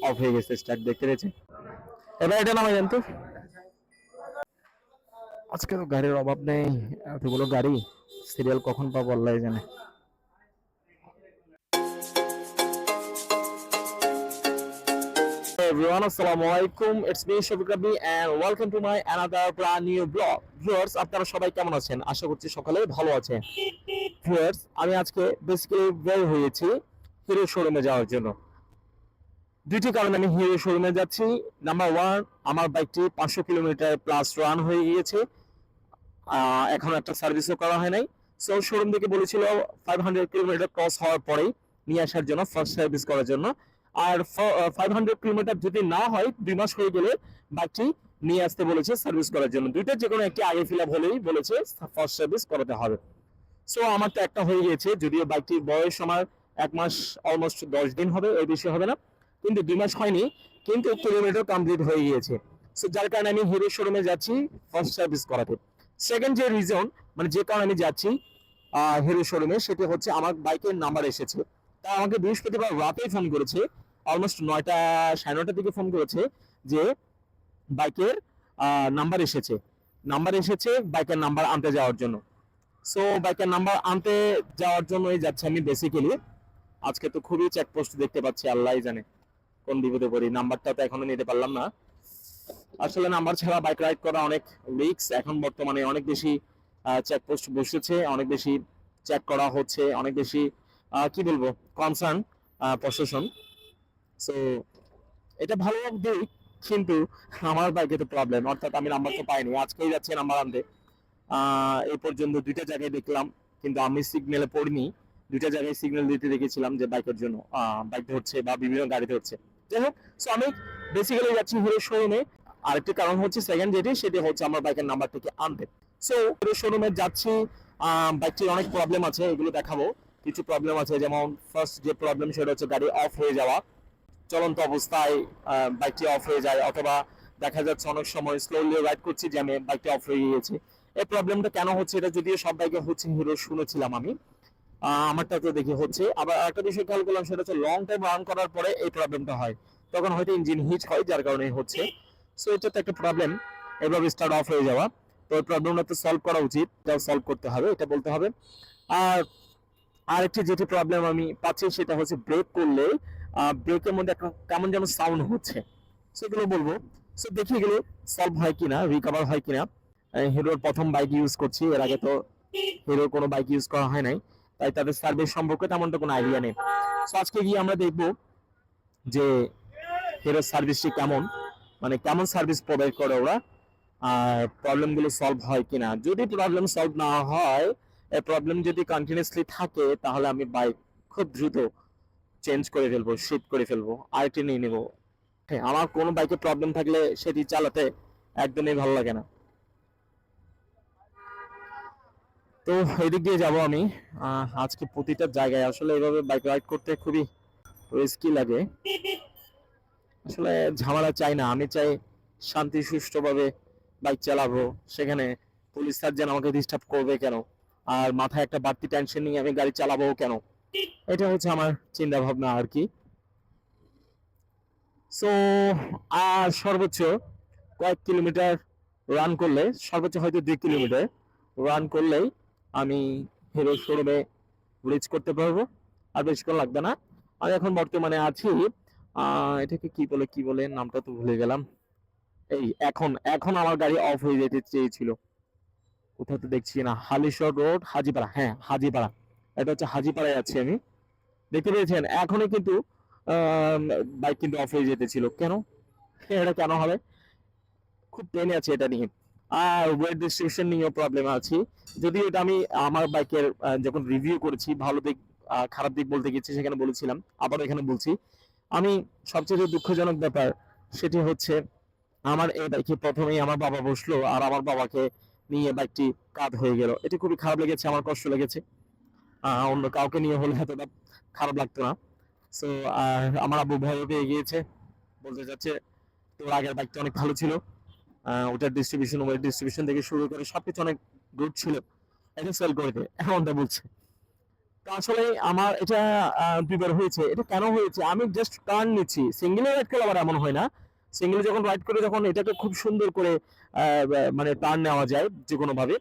Of হয়ে গেছে, start দেখতে পেয়েছে। এবার এটা নামাই জানতো, আজকে তো গাড়ির অভাব নেই, এতগুলো গাড়ি, সিরিয়াল কখন পাবো আল্লাহ জানে। Everyone, assalamu alaikum. It's me Shafiq Rabbi and welcome to my another brand new blog. Viewers, আপনারা সবাই কেমন আছেন? আশা করছি সকালে ভালো আছেন। Viewers, আমি আজকে বেসিক্যালি বের হয়েছি হিরো শোরুমে যাওয়ার জন্য। দুইটি কারণে আমি হিরো শোরুমে যাচ্ছি। নাম্বার ওয়ান, আমার বাইকটি 500 কিলোমিটার প্লাস রান হয়ে গিয়েছে, এখন একটা সার্ভিসও করা হয় নাই। সো শোরুম থেকে বলেছিল 500 কিলোমিটার ক্রস হওয়ার পরেই নিয়ে আসার জন্য, ফার্স্ট সার্ভিস করার জন্য। আর 500 কিলোমিটার যদি না হয় 2 মাস হয়ে গেলে বাইকটি নিয়ে আসতে বলেছে সার্ভিস করার জন্য। দুইটা যে কোনো একটি আগে ফিল আপ হলেই বলেছে ফার্স্ট সার্ভিস করাতে হবে। সো আমার তো একটা হয়ে গিয়েছে, যদিও বাইকটির বয়স আমার 1 মাস অলমোস্ট 10 দিন হবে, এই বেশি হবে না, কিন্তু 2 মাস হয়নি, কিন্তু কিলোমিটার কমপ্লিট হয়ে গিয়েছে। সো যার কারণে আমি হিরো শোরুমে যাচ্ছি ফার্স্ট সার্ভিস করাতে। সেকেন্ড যে রিজন, মানে যে কারণে আমি যাচ্ছি হিরো শোরুমে, সেটি হচ্ছে আমার বাইকের নাম্বার এসেছে। তা আমাকে বৃহস্পতিবার রাতেই ফোন করেছে, অলমোস্ট 9টা 9:30 দিকে ফোন করেছে যে বাইকের নাম্বার এসেছে বাইকের নাম্বার আনতে যাওয়ার জন্য। সো বাইকের নাম্বার আনতে যাওয়ার জন্যই যাচ্ছি আমি বেসিক্যালি। আজকে তো খুবই চেকপোস্ট দেখতে পাচ্ছি, আল্লাহই জানে কোন বিপদে পড়ি। নাম্বারটা তো এখনো নিতে পারলাম না। আসলে নাম্বার ছাড়া বাইক রাইড করা অনেক রিস্ক, এখন বর্তমানে অনেক বেশি চেকপোস্ট বসেছে, অনেক বেশি চেক করা হচ্ছে, অনেক বেশি কি বলবো কনসার্ন প্রশাসন। সো এটা ভালো দিক, কিন্তু আমার বাইকে তো প্রবলেম, অর্থাৎ আমি নাম্বার তো পাইনি, আজকেই যাচ্ছি নাম্বার আনতে। এই পর্যন্ত 2টা জায়গায় দেখলাম, কিন্তু আমি সিগন্যালে পড়িনি। 2টা জায়গায় সিগন্যাল দিতে দেখেছিলাম যে বাইকের জন্য বাইক ধরছে বা বিভিন্ন গাড়ি ধরছে। যাই হোক, সো আমি বেসিক্যালি যাচ্ছি হিরো শোরুমে। আরেকটি কারণ হচ্ছে সেকেন্ড সেটি হচ্ছে আমার বাইকের নাম্বারটিকে আনতে। সো হিরো শোরুমে যাচ্ছি। বাইকটির অনেক প্রবলেম আছে, এগুলো দেখাবো। কিছু প্রবলেম আছে, যেমন ফার্স্ট যে প্রবলেম সেটা হচ্ছে গাড়ি অফ হয়ে যাওয়া, চলন্ত অবস্থায় বাইকটি অফ হয়ে যায়, অথবা দেখা যাচ্ছে অনেক সময় স্লোলি রাইড করছি জ্যামে বাইকটি অফ হয়ে গিয়েছে। এই প্রবলেমটা কেন হচ্ছে, এটা যদিও সব বাইকে হচ্ছে হিরো শুনেছিলাম আমি, আমারটা তো দেখি হচ্ছে। আবার একটা বিষয় খেয়াল করলাম, সেটা হচ্ছে লং টাইম রান করার পরে এই প্রবলেমটা হয়, তখন হয়তো ইঞ্জিন হিট হয়, যার কারণে হচ্ছে। সো এটা তো একটা প্রবলেম, এভাবে স্টার্ট অফ হয়ে যাওয়া। তো এই প্রবলেমটা তো সলভ করা উচিত, এটাও সলভ করতে হবে, এটা বলতে হবে। আর আরেকটি যেটি প্রবলেম আমি পাচ্ছি, সেটা হচ্ছে ব্রেক করলে ব্রেকের মধ্যে একটা কেমন যেন সাউন্ড হচ্ছে, সেগুলো বলবো। সো দেখি এগুলো সলভ হয় কিনা, রিকভার হয় কিনা। হিরোর প্রথম বাইক ইউজ করছি, এর আগে তো হিরোর কোনো বাইক ইউজ করা হয় নাই, তাই তাদের সার্ভিস সম্পর্কে তেমনটা কোনো আইডিয়া নেই। সো আজকে গিয়ে আমরা দেখবো যে হিরোর সার্ভিসটি কেমন, মানে কেমন সার্ভিস প্রোভাইড করে ওরা, আর প্রবলেমগুলো সলভ হয় কিনা। যদি প্রবলেম সলভ না হয়, এই প্রবলেম যদি কন্টিনিউয়াসলি থাকে, তাহলে আমি বাইক খুব দ্রুত চেঞ্জ করে ফেলবো, শিফট করে ফেলবো, আরেকটি নিয়ে নেবো। হ্যাঁ, আমার কোনো বাইকে প্রবলেম থাকলে সেটি চালাতে একদমই ভালো লাগে না। তো এদিক দিয়ে যাবো আমি আজকে প্রতিটা জায়গায়। আসলে এভাবে বাইক রাইড করতে খুবই রিস্কি লাগে, আসলে ঝামেলা চাই না, আমি চাই শান্তি সুষ্ঠুভাবে বাইক চালাবো। সেখানে পুলিশ স্যার যেন আমাকে ডিস্টার্ব করবে কেন, আর মাথায় একটা বাড়তি টেনশন নিয়ে আমি গাড়ি চালাবো কেন, এটা হচ্ছে আমার চিন্তা ভাবনা আর কি। সো আর সর্বোচ্চ কয়েক কিলোমিটার রান করলে, সর্বোচ্চ হয়তো 2 কিলোমিটার রান করলেই আমি হিরো শোরুমে রিচ করতে পারবো, আর বেশিক্ষণ লাগবে না। আমি এখন বর্তমানে আছি এটাকে কি বলে নামটা তো ভুলে গেলাম। এই এখন এখন আমার গাড়ি অফ হয়ে যেতে চেয়েছিল, কোথাও তো দেখছি না। হালিশহর রোড, হাজিপাড়া, হ্যাঁ হাজিপাড়া, এটা হচ্ছে হাজিপাড়ায় আছি আমি। দেখতে পেয়েছেন এখনই কিন্তু বাইক কিন্তু অফ হয়ে যেতেছিল, কেন এটা কেন হবে, খুব টেনে আছে এটা নিয়ে। আর ওয়েট ডিস্ট্রিবিউশন নিয়েও প্রবলেম আছে, যদিও এটা আমি আমার বাইকের যখন রিভিউ করেছি, ভালো দিক খারাপ দিক বলতে গেছি, সেখানে বলেছিলাম, আবার এখানে বলছি। আমি সবচেয়ে দুঃখজনক ব্যাপার সেটি হচ্ছে, আমার এই বাইকে প্রথমেই আমার বাবা বসলো, আর আমার বাবাকে নিয়ে বাইকটি কাত হয়ে গেল, এটি খুবই খারাপ লেগেছে, আমার কষ্ট লেগেছে। অন্য কাউকে নিয়ে হলে এতটা খারাপ লাগতো না। সো আমার আব্বু ভয় পেয়ে গিয়েছে, বলতে চাচ্ছে তোর আগের বাইকটা অনেক ভালো ছিল, ওটার ডিস্ট্রিবিউশন, ওয়েট ডিস্ট্রিবিউশন থেকে শুরু করে সবকিছু অনেক গুড ছিল, এটা সেল করে দে, এমনটা বলছে। তো আসলে আমার এটা দুইবার হয়েছে। এটা কেন হয়েছে? আমি জাস্ট টার্ন নিচ্ছি। সিঙ্গেলে রাইড করলে আবার এমন হয় না। সিঙ্গেলে যখন রাইড করে তখন এটাকে খুব সুন্দর করে মানে টার্ন নেওয়া যায় যেকোনোভাবে।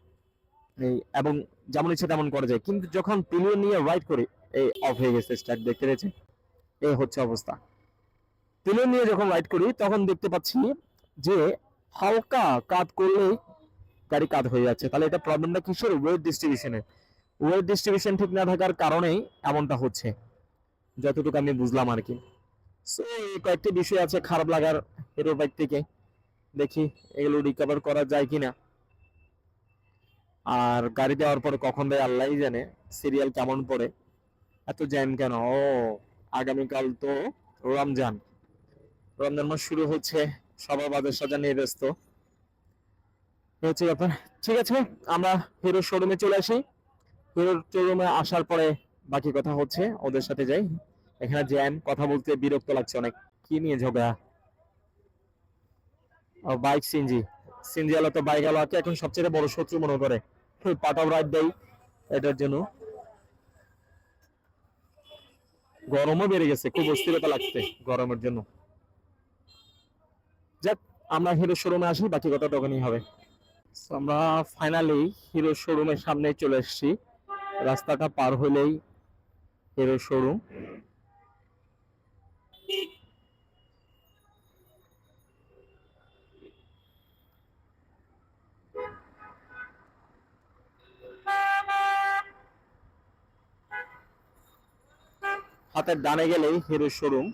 এবং যেমন ইচ্ছা তেমন করা যায়। কিন্তু যখন পিলিয়ন নিয়ে রাইড করি, এই অফ হয়ে গেছে স্টার্ট, দেখতে পেয়েছেন? এই হচ্ছে অবস্থা। পিলিয়ন নিয়ে যখন রাইড করি তখন দেখতে পাচ্ছি যে হালকা কাত করলেই গাড়ি কাত হয়ে যাচ্ছে। তাহলে এটা প্রবলেমটা কিসের? ওয়েট ডিস্ট্রিবিউশনের। ওয়েট ডিস্ট্রিবিউশন ঠিক না থাকার কারণেই এমনটা হচ্ছে, যতটুকু আমি বুঝলাম আর কি। সো এই কয়েকটি বিষয় আছে খারাপ লাগার হিরো বাইক থেকে। দেখি এগুলো রিকভার করা যায় কিনা। আর গাড়ি দেওয়ার পরে কখন দেয় আল্লাহই জানে, সিরিয়াল কেমন পড়ে, এত জ্যাম কেন? ও আগামীকাল তো রমজান, রমজান মাস শুরু হচ্ছে, সবার বাজার সাজা নিয়ে ব্যস্ত। এই হচ্ছে ব্যাপার। ঠিক আছে, আমরা হিরো শোরুমে চলে আসি। হিরো শোরুমে আসার পরে বাকি কথা হচ্ছে, ওদের সাথে যাই। এখানে জ্যাম, কথা বলতে বিরক্ত লাগছে অনেক। কি নিয়ে ঝগড়া? বাইক সিএনজি, সিএনজি আলা তো বাইক আলাকে এখন সবচেয়ে বড় শত্রু মনে করে। পার্ট অফ রাইড দেয় এটার জন্য। গরমও বেড়ে গেছে, খুব অস্থিরতা লাগছে গরমের জন্য। যাক, আমরা হিরো শোরুমে আসি, বাকি কথা তখনই হবে। So, আমরা ফাইনালি হিরো শোরুমের সামনে চলে এসেছি। রাস্তাটা পার হলেই হিরো শোরুম। হাতের ডানে গেলেই হিরো শোরুম।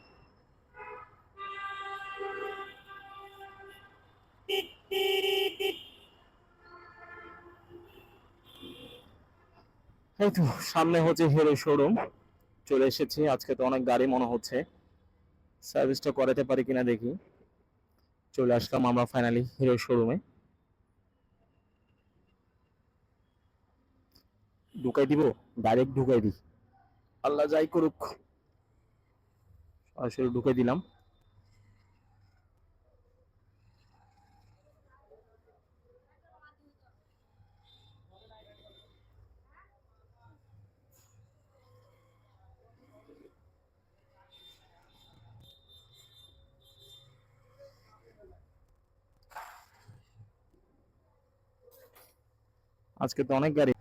এই তো সামনে হচ্ছে হিরো শোরুম, চলে এসেছি। আজকে তো অনেক গাড়ি মনে হচ্ছে, সার্ভিসটা করাতে পারি কিনা দেখি। চলে আসলাম আমরা ফাইনালি হিরো শোরুমে। ঢুকাই দিব, ডাইরেক্ট ঢুকাই দিই, আল্লাহ যাই করুক। সরাসরি ঢুকাই দিলাম। আজকে তো অনেক গাড়ি।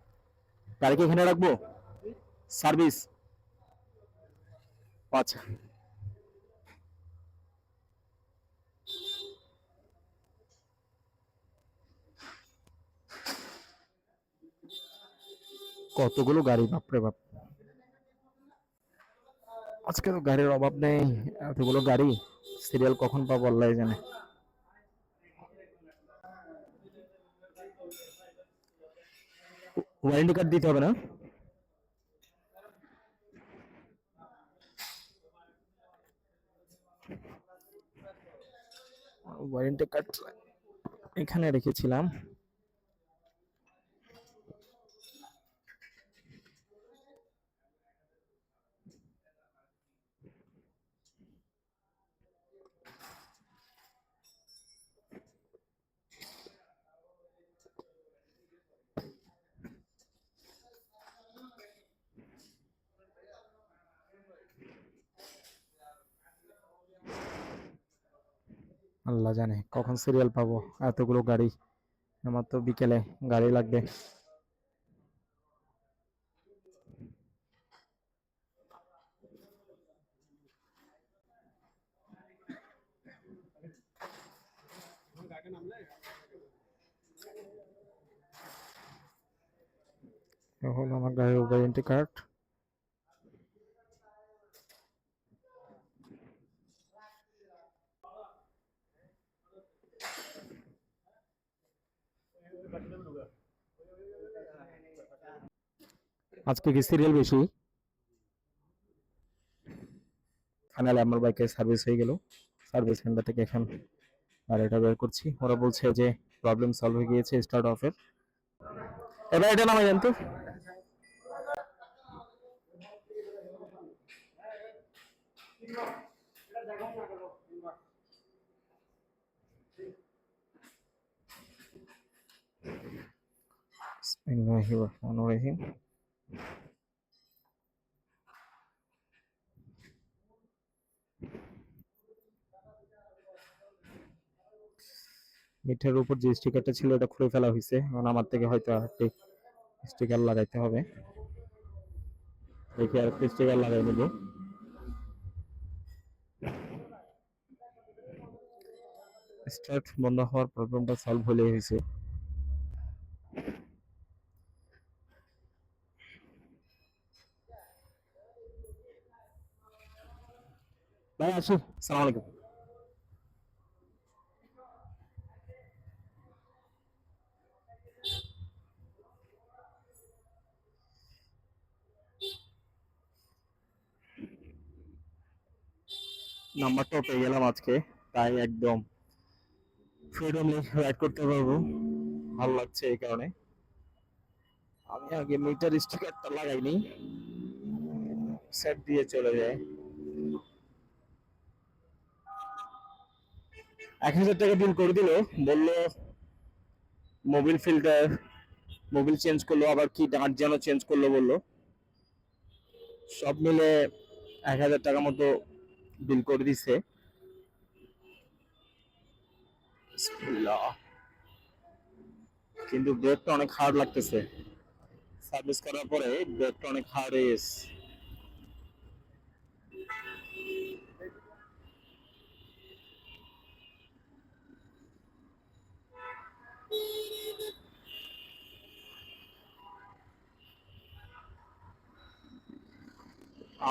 গাড়িকে এখানে রাখবো, সার্ভিস? আচ্ছা, কতগুলো গাড়ি, বাপরে বাপ। আজকে তো গাড়ির অভাব নেই, এতগুলো গাড়ি, সিরিয়াল কখন পাবো আল্লাহ জানে। ওয়ারেন্টি কার্ড দিতে হবে না? ওয়ারেন্টি কার্ড এখানে রেখেছিলাম। আল্লাহ জানে কখন সিরিয়াল পাবো, এতগুলো গাড়ি। আমার তো বিকেলে গাড়ি লাগবে। হলো আমার গাড়ির ওয়ারেন্টি কার্ড। আজকে কি সিরিয়াল বেশি? ফাইনালি আমার বাইকের সার্ভিস হয়ে গেল। সার্ভিস সেন্টার থেকে এখন গাড়িটা বের করছি। ওরা বলছে যে প্রবলেম সলভ হয়ে গিয়েছে স্টার্ট অফের। এবার এটা নামাই দেন তো। বিসমিল্লাহির রহমানির রহিম। এটার উপর যে স্টিকারটা ছিল এটা খুলে ফেলা হয়েছে, এখন আমার থেকে হয়তো আরেকটি স্টিকার লাগাইতে হবে। দেখি আরেকটি স্টিকার লাগাই নেব। স্টার্ট বন্ধ হওয়ার প্রবলেমটা সলভ হলে হয়েছে। ভাই আসি, সালাম আলাইকুম। নাম্বারটাও পেয়ে গেলাম আজকে, তাই একদম ফ্রিডমলি রাইড করতে পারবো, ভালো লাগছে এই কারণে। আমি আগে মিটার স্টিকারটা লাগাইনি, সেট দিয়ে চলে যায়। 1,000 টাকা বিল করে দিল, বললো মোবিল ফিল্টার, মোবিল চেঞ্জ করলো, আবার কি ডাঁট যেন চেঞ্জ করলো বললো। সব মিলে 1,000 টাকা মতো বিল করে দিছে। কিন্তু ব্রেকটা অনেক হার্ড লাগতেছে, সার্ভিস করার পরে ব্রেকটা অনেক হার্ড হয়ে গেছে।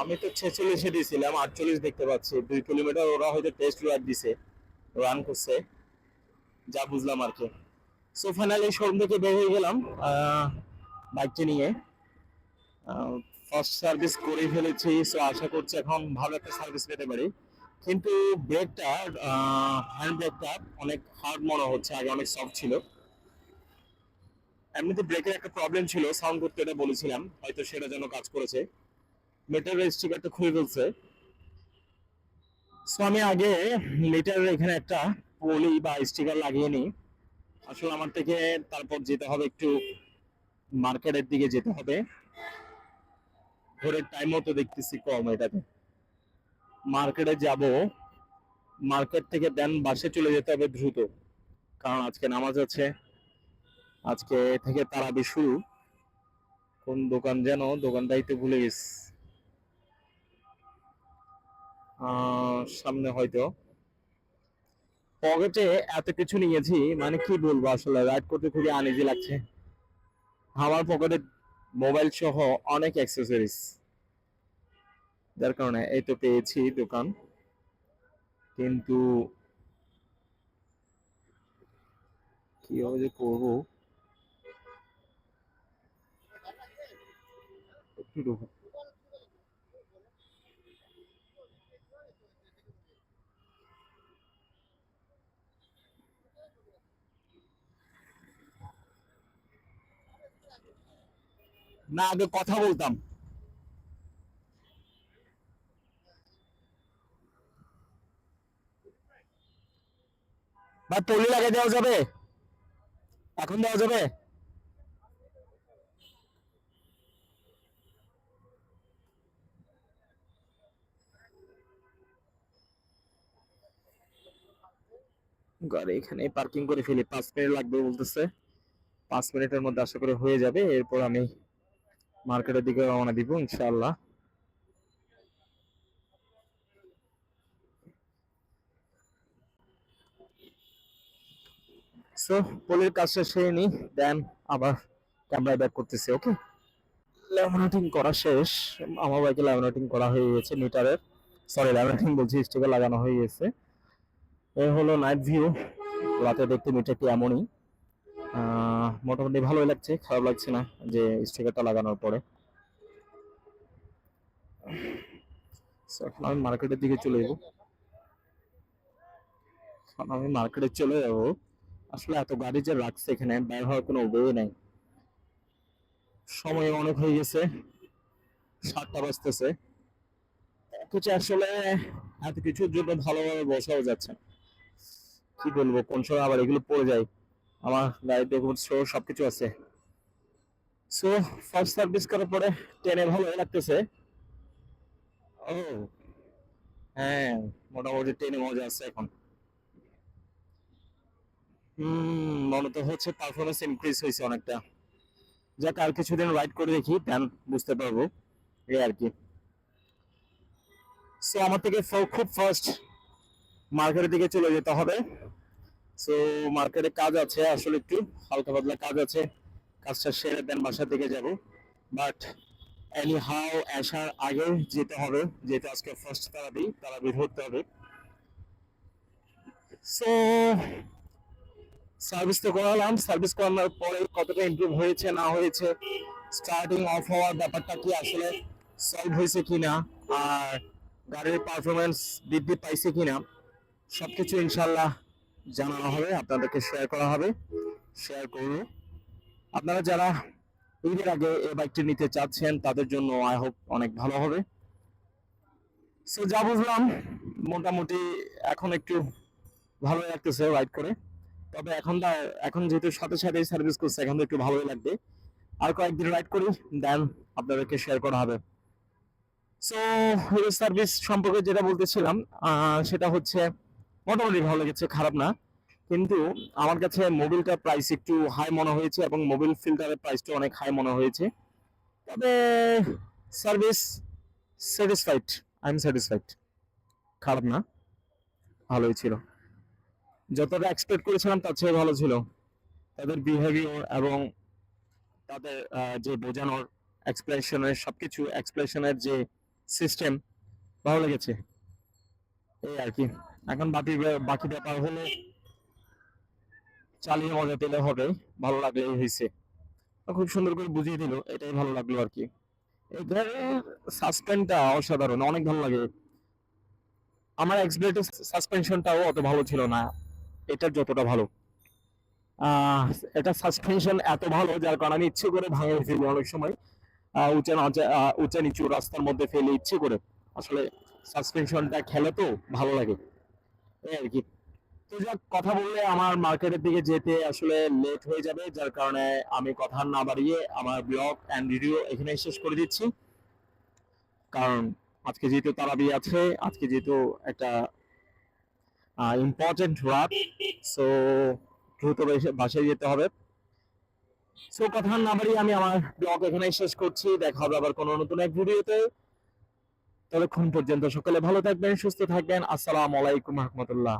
আমি তো 46-এ দিয়েছিলাম, 48 দেখতে পাচ্ছি। 2 কিলোমিটার ওরা হয়তো টেস্ট রাইড দিছে, রান করছে, যা বুঝলাম আর কি। সো ফাইনালি শোরুম থেকে বের হয়ে গেলাম বাইকটি নিয়ে। ফার্স্ট সার্ভিস করে ফেলেছি, সো আশা করছি এখন ভালো একটা সার্ভিস পেতে পারি। কিন্তু ব্রেকটা, হ্যান্ড ব্রেকটা অনেক হার্ড মনে হচ্ছে, আগে অনেক সফট ছিল। এমনিতে ব্রেকের একটা প্রবলেম ছিল, সাউন্ড করতে, এটা বলেছিলাম, হয়তো সেটা যেন কাজ করেছে। মিটারের স্টিকারটা খুলে ফেলছে। সো আমি আগে মিটারের এখানে একটা পলি বা স্টিকার লাগিয়ে নিই। আসলে আমার থেকে তারপর যেতে হবে একটু মার্কেটের দিকে যেতে হবে। ঘরের টাইমও তো দেখতেছি কম, এটাতে মার্কেটে যাব, মার্কেট থেকে দেন বাসে চলে যেতে হবে দ্রুত, কারণ আজকে নামাজ আছে। আজকে থেকে তারাবি শুরু। কোন দোকান যেন, দোকানটাই তো ভুলে গেছি। সামনে হয়তো। পকেটে এত কিছু নিয়েছি, মানে কি বলবো, আসলে রাইড করতে খুবই আনইজি লাগছে। আমার পকেটে মোবাইল সহ অনেক অ্যাক্সেসরিজ, যার কারণে এই তো পেয়েছি দোকান, কিন্তু কিভাবে যে করবো একটু ঢুকো। না, আগে কথা বলতাম। বা টলি লাগিয়ে দেওয়া যাবে, এখন দেওয়া যাবে। গাড়ি এখানে পার্কিং করে ফেলি, 5 মিনিট লাগবে বলতেছে। 5 মিনিটের মধ্যে আশা করি হয়ে যাবে, এরপর আমি মার্কেটের দিকে রওনা দিব ইনশাআল্লাহ। সো পলির কাজটা সেরে নি, দেন আবার ক্যামেরায় ব্যাক করতেছি। ওকে, ল্যামিনেটিং করা শেষ। আমার বাইকে ল্যামিনেটিং করা হয়ে গেছে মিটারের, সরি ল্যামিনেটিং বলছি, স্টিকার লাগানো হয়ে গেছে। এই হলো নাইট ভিউ, রাতে দেখতে মিটারটি এমনই। মোটামুটি ভালোই লাগছে, খারাপ লাগছে না যে স্টিকারটা লাগানোর পরে। So, এখন আমি মার্কেটের দিকে চলে যাবো, আসলে এত গাড়ি যে রাখছে এখানে, বের হওয়ার কোনো ওয়ে নাই। সময় অনেক হয়ে গেছে, 7টা বাজতেছে। কিছু আসলে এত কিছুর জন্য ভালোভাবে বসাও যাচ্ছে না। কি বলবো, কোন সময় আবার এগুলো পড়ে যায়। আমার গাড়ির ডকুমেন্টস সহ সবকিছু আছে। সো ফার্স্ট সার্ভিস করার পরে ট্রেনে ভালোই লাগতেছে। ও হ্যাঁ, মোটামুটি ট্রেনে মজা আছে এখন। মনে তো হচ্ছে পারফরমেন্স ইনক্রিজ হয়েছে অনেকটা। যাক, আর কিছুদিন রাইড করে দেখি, দেন বুঝতে পারবো, এই আর কি। সো আমার থেকে খুব ফার্স্ট মার্কেটের দিকে চলে যেতে হবে। সো মার্কেটে কাজ আছে আসলে, একটু হালকা পাতলা কাজ আছে, কাজটা সেরে দেন বাসার দিকে যাব। বাট এনি হাউ আসার আগে যেতে হবে, যেহেতু আজকে ফার্স্ট তারাবি ধরতে হবে। সো সার্ভিস তো করালাম, সার্ভিস করানোর পরে কতটা ইমপ্রুভ হয়েছে না হয়েছে, স্টার্টিং অফ হওয়ার ব্যাপারটা কি আসলে সলভ হয়েছে কিনা, আর গাড়ির পারফরমেন্স বৃদ্ধি পাইছে কিনা, সবকিছু ইনশাল্লাহ জানানো হবে, আপনাদেরকে শেয়ার করা হবে, শেয়ার করব। আপনারা যারা ঈদের আগে এই বাইকটি নিতে চাচ্ছেন তাদের জন্য আই হোপ অনেক ভালো হবে। সো যা বুঝলাম, মোটামুটি এখন একটু ভালো লাগতেছে রাইড করে। তবে এখন যেহেতু সাথে সাথে সার্ভিস করছে, এখন তো একটু ভালোই লাগবে। আর কয়েকদিন রাইড করি, দেন আপনাদেরকে শেয়ার করা হবে। সো হিরো সার্ভিস সম্পর্কে যেটা বলতেছিলাম, সেটা হচ্ছে মোটামুটি ভালো লেগেছে, খারাপ না। কিন্তু আমার কাছে মোবিলটার প্রাইস একটু হাই মনে হয়েছে, এবং মোবিল ফিল্টারের প্রাইসটা অনেক হাই মনে হয়েছে। তবে service satisfied, I am satisfied, খারাপ না, ভালোই ছিল। যতটা এক্সপেক্ট করেছিলাম তার চেয়ে ভালো ছিল। তাদের বিহেভিয়ার এবং তাদের যে বোঝানোর এক্সপ্রেশনের যে সিস্টেম, ভালো লেগেছে, এই আর কি। এখন বাকি ব্যাপার হলো চালিয়ে মজা পেলে হবে, ভালো লাগলেই হয়েছে। খুব সুন্দর করে বুঝিয়ে দিল, এটাই ভালো লাগলো আর কি। এই গাড়ির সাসপেনটা অসাধারণ, অনেক ভালো লাগে। আমার এক্সব্লেডের সাসপেনশনটাও অত ভালো ছিল না, এটার যতটা ভালো। আহ এটা সাসপেনশন এত ভালো, যার কারণে আমি ইচ্ছে করে ভাঙে ফেলি অনেক সময়, উঁচা নিচু রাস্তার মধ্যে ফেলে ইচ্ছে করে। আসলে সাসপেনশনটা খেলে তো ভালো লাগে, এই আর কি। তো যাক, কথা বললে আমার মার্কেটের দিকে যেতে আসলে লেট হয়ে যাবে, যার কারণে আমি কথা না বাড়িয়ে আমার ব্লগ এন্ড ভিডিও এখানে শেষ করে দিচ্ছি। কারণ আজকে যেহেতু তারাবি আছে, আজকে যেহেতু একটা ইম্পর্টেন্ট রাত, সো দ্রুত বাসায় যেতে হবে। সো কথা না বাড়িয়ে আমি আমার ব্লগ এখানে শেষ করছি, দেখা হবে আবার কোনো নতুন এক ভিডিওতে। ততক্ষণ পর্যন্ত সকলে ভালো থাকবেন, সুস্থ থাকবেন। আসসালামু আলাইকুম রহমতুল্লাহ।